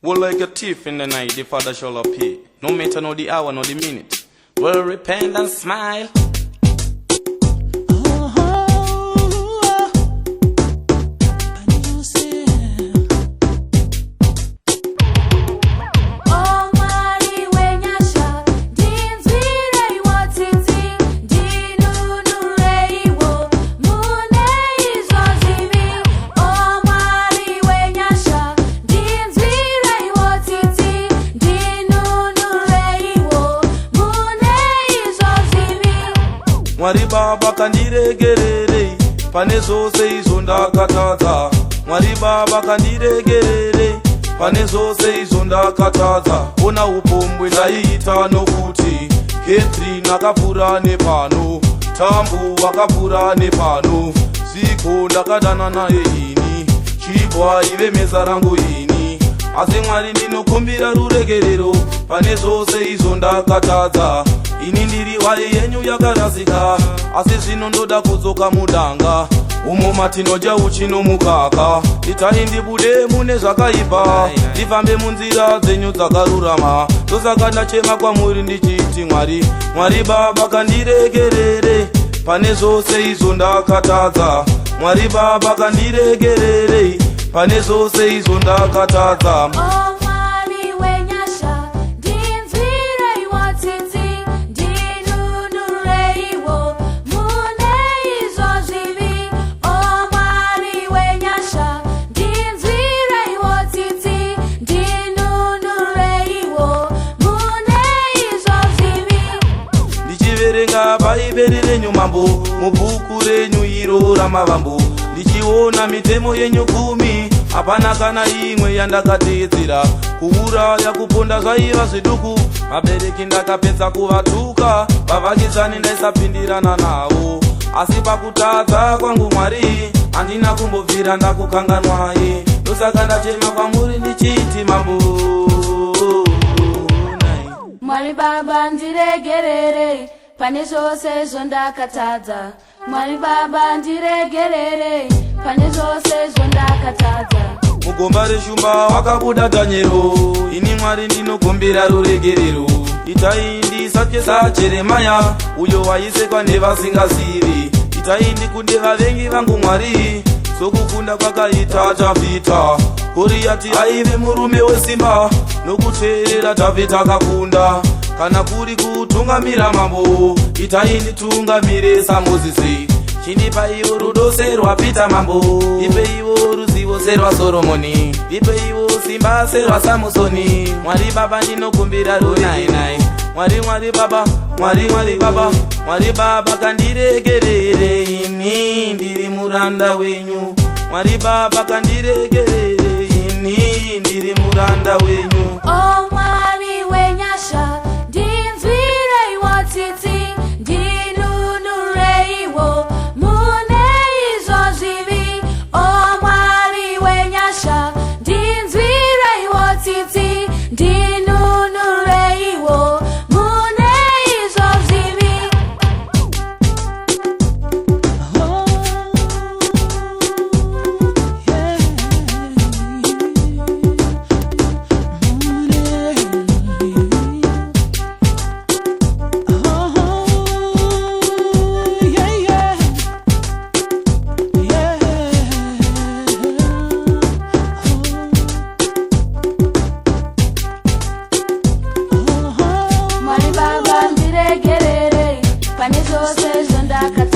Well, like a thief in the night, the Father shall appear. No matter no the hour, no the minute. Well, repent and smile. Mwari baba kandiregererei pane zvose izvo ndakatadza. Mwari baba kandiregererei pane zvose izvo ndakatadza. Ona upombwe ndaiita nokuti Catherine akapfuura nepano, Tambu vakapfuura nepano. Ziko ndakadana naye ini, Chibwa ive meza rangu ini. Asi Mwari ndinokumbira ruregerero pane zvose izvo ndakatadza. Ini ndiri wari yenyu yakarasika, asi zvino ndoda kudzoka mudanga. Umo matinodya uchi nomukaka. Itai ndibude mune zvakaipa, ndifambe munzira dzenyu dzakarurama. Ndosaka ndachema kwamuri ndichiti Mwari, Mwari baba kandiregerere pane zvose izvo ndakatadza. Mwari baba kandiregerere pane zvose izvo ndakatadza. Bhaibheri renyu mambo, mubhuku renyu iro ramavambo. Ndichiona mitemo yenyu 10, hapana kana imwe yandakateedzera. Kuuraya kuponda zvaiva zviduku, vabereki ndakapedza kuvatuka. Vavakidzani ndaisapindirana navo, asi pakutadza kwangu Mwari handina kumbobvira ndakukanganwai. Ndosaka ndachema kwamuri ndichiti mambo, Mwari baba ndiregerere pane zvose izvo ndakatadza. Mwari baba ndiregerere pane zvose izvo ndakatadza. Mugomba reshumba wakabuda Dhaniero, ini Mwari ndinokumbira ruregerero. Itai ndisatye saJeremaya, uyo waisekwa nevasingazivi. Itai ndikunde vavengi vangu Mwari, sokukunda kwakaita Dhavhidha. Goriati aive murume wesimba, nokuteerera Dhavhidha akakunda. Kana kuri kutungamira mambo, itai nditungamire saMozisi. Chindipaiwo rudo serwaPita mambo, ndipeiwo ruzivo serwaSoromoni, ndipeiwo simba serwaSamusoni. Mwari baba ndinokumbira ruregerero. Mwari baba, Mwari baba, Mwari baba kandiregerere, ini ndiri muranda wenyu. Mwari baba kandiregerere, ini ndiri muranda wenyu. Oh Mwari wenyasha, ndinzwirei wotiti, ndinunureiwo mune izvo zvivi. Oh Mwari wenyasha, ndinzwirei wotiti, ndinunureiwo mune izvo zvivi. Mwari baba ndiregerere pane zvose zvondakatadza.